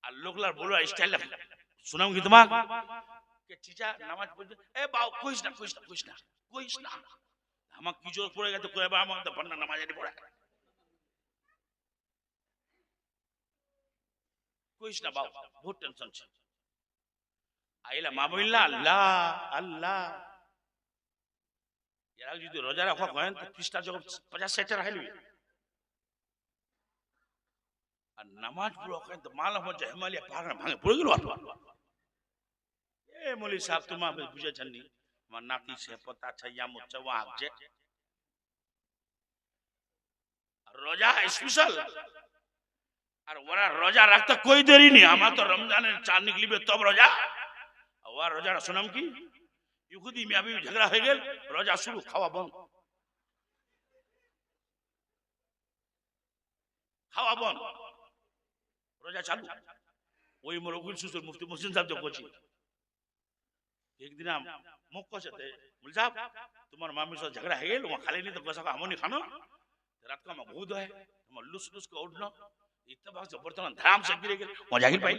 আর লোকলার বলবো স্টাইল শুনাম কি তোমাক কে চিচা নামাজ পড়তে এ বাউ কইস না কইস না কইস না কইস না আমার কি জোর পড়ে গেছে কইবা আমার তো বন্না নামাজ আনি পড়ে কইস না বাউ বহুত টেনশন ছে আইলা মামুল্লাহ আল্লাহ আল্লাহ এরা যদি রোজা রাখা করেন তো পৃষ্ঠা যখন 50-60 রাখলি আর নামাজ পড়ো করেন তো মালা মধ্যে হিমালয় পাহাড় ভাঙে পড়ে গেল এ মৌলী সাহেব তোমার বুঝেছেন নি আমার নাতি সে পতা ছাইয়া মুচ্ছা ওয়া আগে রোজা স্পেশাল আর ওরা রোজা রাখতে কই দেরি নি আমার তো রমজানের চাঁদ নিকলিবে তব রোজা ওরা রোজাটা শুনাম কি ইহুদি মিয়াবি ঝগড়া হয়ে গেল রোজা শুরু খাওয়া বন্ধ খাওয়া বন্ধ রোজা চালু ওই মরগুল সুসুর মুফতি মুহসিন সাহেব जो কোচি একদিন মুখ কষাতে মুল সাহেব তোমার মামির সাথে ঝগড়া হয়ে গেল ওয়া খালি নি তো কষা আমনি খানো रात को हम बहुत है हम लुस लुस को उठना इतना बात जबरदस्त धाम से गिरे गए वहां जागिर पाई